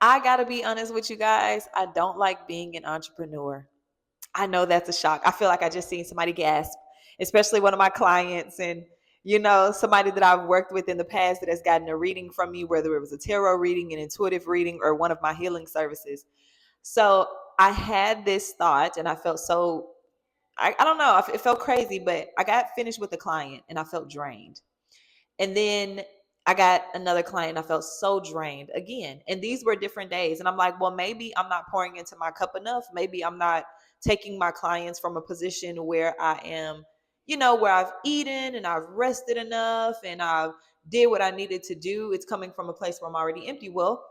I gotta be honest with you guys. I don't like being an entrepreneur. I know that's a shock. I feel like I just seen somebody gasp, especially one of my clients and somebody that I've worked with in the past that has gotten a reading from me, whether it was a tarot reading, an intuitive reading, or one of my healing services. So I had this thought and I felt so, I don't know, it felt crazy, but I got finished with the client and I felt drained. And then I got another client. I felt so drained again. And these were different days. And I'm like, well, maybe I'm not pouring into my cup enough. Maybe I'm not taking my clients from a position where I am, where I've eaten and I've rested enough and I've did what I needed to do. It's coming from a place where I'm already empty. Well,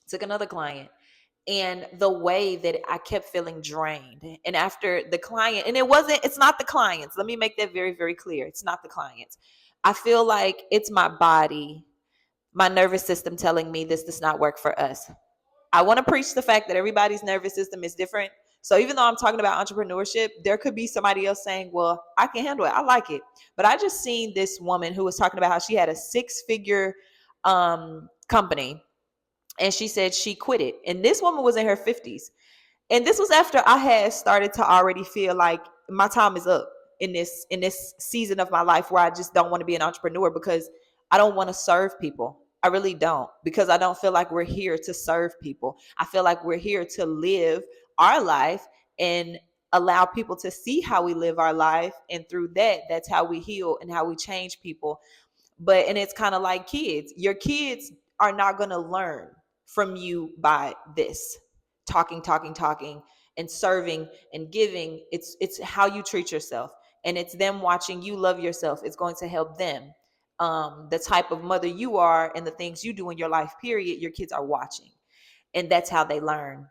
took another client and the way that I kept feeling drained. And after the client, and it's not the clients. Let me make that very, very clear. It's not the clients. I feel like it's my body, my nervous system telling me this does not work for us. I want to preach the fact that everybody's nervous system is different. So even though I'm talking about entrepreneurship, there could be somebody else saying, well, I can handle it. I like it. But I just seen this woman who was talking about how she had a 6-figure company and she said she quit it. And this woman was in her 50s. And this was after I had started to already feel like my time is up in this season of my life where I just don't want to be an entrepreneur because I don't want to serve people. I really don't, because I don't feel like we're here to serve people. I feel like we're here to live our life and allow people to see how we live our life. And through that, that's how we heal and how we change people. And it's kind of like kids. Your kids are not going to learn from you by this talking and serving and giving. It's how you treat yourself, and it's them watching you love yourself. It's going to help them. The type of mother you are and the things you do in your life, period, your kids are watching, and that's how they learn.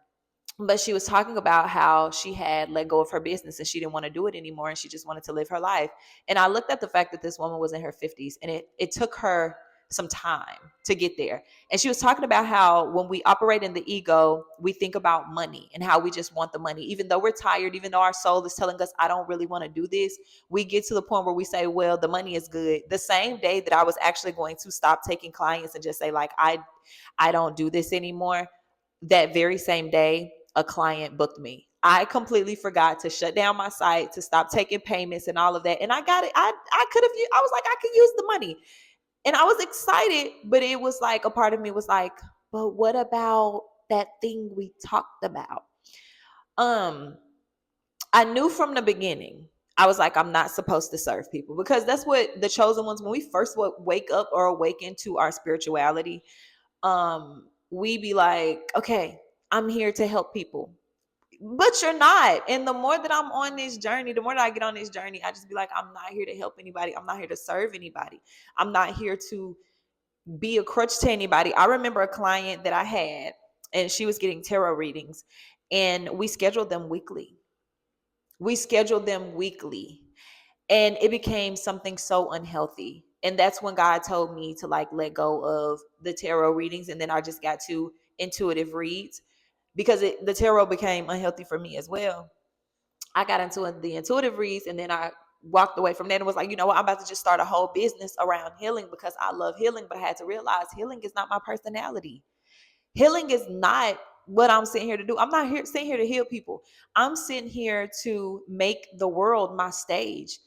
But she was talking about how she had let go of her business and she didn't want to do it anymore and she just wanted to live her life. And I looked at the fact that this woman was in her 50s and it took her some time to get there. And she was talking about how when we operate in the ego, we think about money and how we just want the money. Even though we're tired, even though our soul is telling us, I don't really want to do this, we get to the point where we say, well, the money is good. The same day that I was actually going to stop taking clients and just say like, I don't do this anymore, that very same day, a client booked me. I completely forgot to shut down my site, to stop taking payments and all of that. And I got it. I could have, I was like, I could use the money. And I was excited, but it was like a part of me was like, but what about that thing we talked about? I knew from the beginning, I was like, I'm not supposed to serve people, because that's what the chosen ones, when we first wake up or awaken to our spirituality, we be like, okay, I'm here to help people. But you're not. And the more that I'm on this journey, the more that I get on this journey, I just be like, I'm not here to help anybody. I'm not here to serve anybody. I'm not here to be a crutch to anybody. I remember a client that I had, and she was getting tarot readings, and we scheduled them weekly. And it became something so unhealthy. And that's when God told me to like let go of the tarot readings. And then I just got to intuitive reads, because the tarot became unhealthy for me as well. I got into the intuitive reads, and then I walked away from that and was like, you know what, I'm about to just start a whole business around healing, because I love healing. But I had to realize healing is not my personality. Healing is not what I'm sitting here to do. I'm not sitting here to heal people. I'm sitting here to make the world my stage,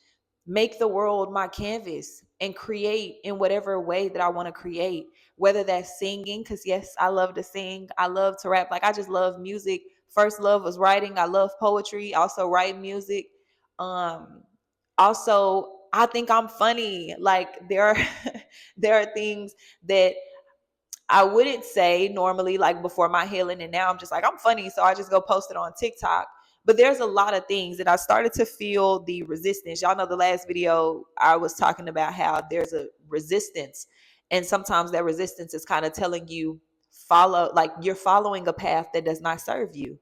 make the world my canvas, and create in whatever way that I want to create, whether that's singing, because yes, I love to sing. I love to rap. Like, I just love music. First love was writing. I love poetry. I also write music. Um, Also, I think I'm funny. Like, there are there are things that I wouldn't say normally, like before my healing, and now I'm just like, I'm funny, so I just go post it on TikTok. But there's a lot of things that I started to feel the resistance. Y'all know the last video I was talking about how there's a resistance, and sometimes that resistance is kind of telling you like you're following a path that does not serve you.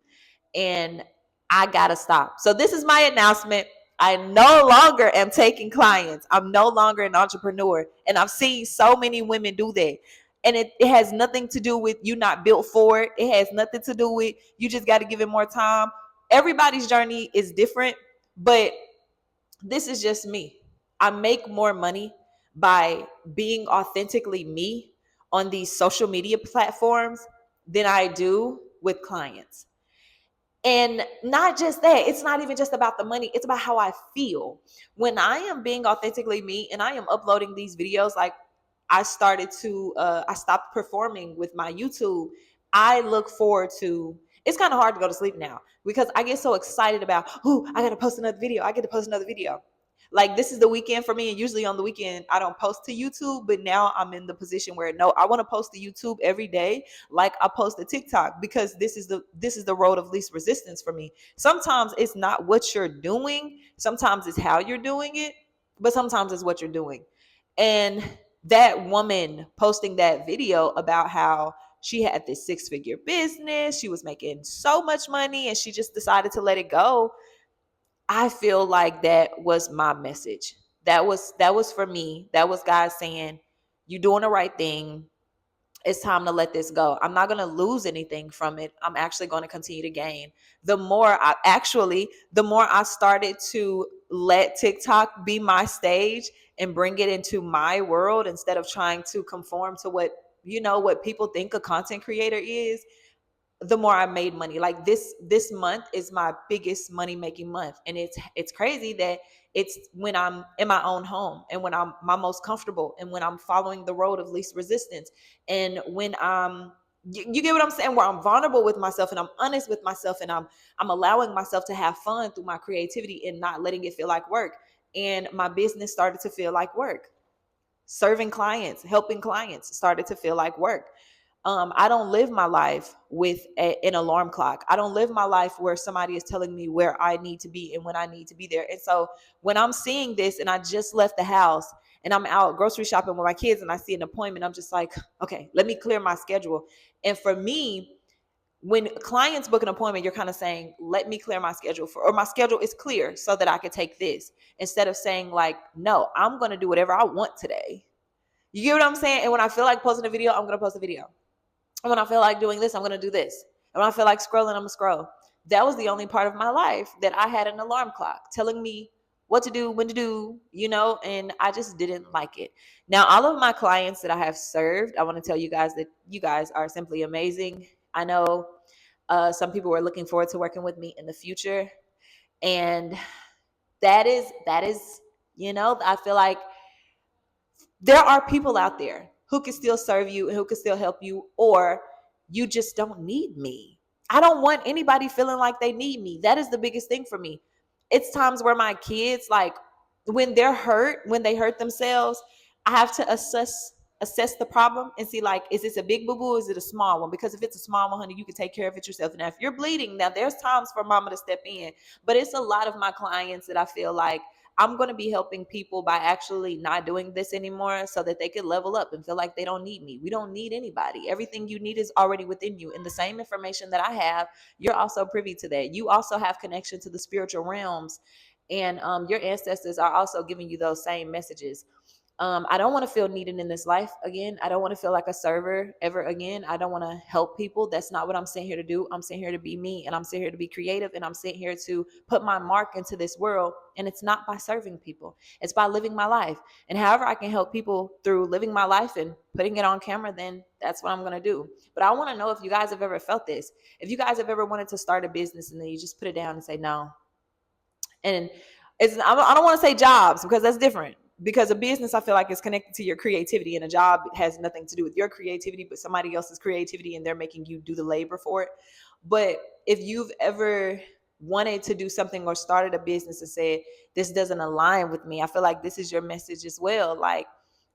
And I gotta stop. So this is my announcement. I no longer am taking clients. I'm no longer an entrepreneur. And I've seen so many women do that. And it has nothing to do with you not built for it. It has nothing to do with you just got to give it more time. Everybody's journey is different, but this is just me. I make more money by being authentically me on these social media platforms than I do with clients. And not just that, it's not even just about the money, it's about how I feel. When I am being authentically me and I am uploading these videos, like I stopped performing with my YouTube. I look forward to, it's kind of hard to go to sleep now because I get so excited about, oh, I got to post another video. I get to post another video. Like this is the weekend for me. And usually on the weekend, I don't post to YouTube, but now I'm in the position where no, I want to post to YouTube every day. Like I post to TikTok because this is the road of least resistance for me. Sometimes it's not what you're doing. Sometimes it's how you're doing it, but sometimes it's what you're doing. And that woman posting that video about how she had this 6-figure business, she was making so much money and she just decided to let it go. I feel like that was my message. That was for me. That was God saying, "You're doing the right thing. It's time to let this go. I'm not going to lose anything from it. I'm actually going to continue to gain." The more I started to let TikTok be my stage and bring it into my world instead of trying to conform to what people think a content creator is, the more I made money. Like this month is my biggest money making month. And it's crazy that it's when I'm in my own home and when I'm my most comfortable and when I'm following the road of least resistance and when you get what I'm saying, where I'm vulnerable with myself and I'm honest with myself and I'm allowing myself to have fun through my creativity and not letting it feel like work. And my business started to feel like work. Serving clients, helping clients started to feel like work. I don't live my life with an alarm clock. I don't live my life where somebody is telling me where I need to be and when I need to be there. And so when I'm seeing this and I just left the house and I'm out grocery shopping with my kids and I see an appointment, I'm just like, okay, let me clear my schedule. And for me, when clients book an appointment, you're kind of saying, let me clear my schedule or my schedule is clear so that I can take this, instead of saying like, no, I'm going to do whatever I want today. You get what I'm saying? And when I feel like posting a video, I'm going to post a video. And when I feel like doing this, I'm going to do this. And when I feel like scrolling, I'm going to scroll. That was the only part of my life that I had an alarm clock telling me what to do, when to do, and I just didn't like it. Now, all of my clients that I have served, I want to tell you guys that you guys are simply amazing. I know some people were looking forward to working with me in the future. And that is, I feel like there are people out there who can still serve you and who can still help you, or you just don't need me. I don't want anybody feeling like they need me. That is the biggest thing for me. It's times where my kids, like when they hurt themselves, I have to assess the problem and see, like, is this a big boo-boo or is it a small one? Because if it's a small one, honey, you can take care of it yourself. And if you're bleeding, now there's times for mama to step in. But it's a lot of my clients that I feel like I'm going to be helping people by actually not doing this anymore so that they can level up and feel like they don't need me. We don't need anybody. Everything you need is already within you. And the same information that I have, you're also privy to that. You also have connection to the spiritual realms. And your ancestors are also giving you those same messages. I don't want to feel needed in this life again. I don't want to feel like a server ever again. I don't want to help people. That's not what I'm sitting here to do. I'm sitting here to be me, and I'm sitting here to be creative, and I'm sitting here to put my mark into this world. And it's not by serving people. It's by living my life. And however I can help people through living my life and putting it on camera, then that's what I'm going to do. But I want to know if you guys have ever felt this. If you guys have ever wanted to start a business and then you just put it down and say no. And I don't want to say jobs because that's different. Because a business, I feel like, is connected to your creativity, and a job has nothing to do with your creativity, but somebody else's creativity, and they're making you do the labor for it. But if you've ever wanted to do something or started a business and said, this doesn't align with me, I feel like this is your message as well. Like,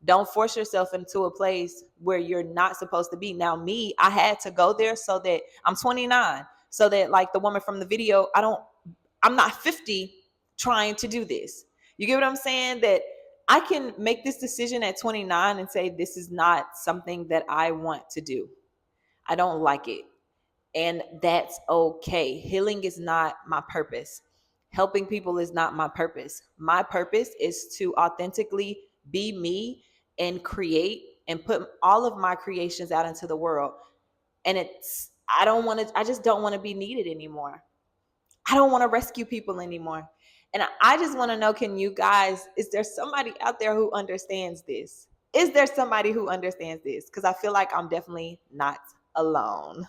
don't force yourself into a place where you're not supposed to be. Now, me, I had to go there so that I'm 29, so that, like the woman from the video, I'm not 50 trying to do this. You get what I'm saying? That I can make this decision at 29 and say, this is not something that I want to do. I don't like it. And that's okay. Healing is not my purpose. Helping people is not my purpose. My purpose is to authentically be me and create and put all of my creations out into the world. And I just don't want to be needed anymore. I don't want to rescue people anymore. And I just want to know, is there somebody out there who understands this? Is there somebody who understands this? Because I feel like I'm definitely not alone.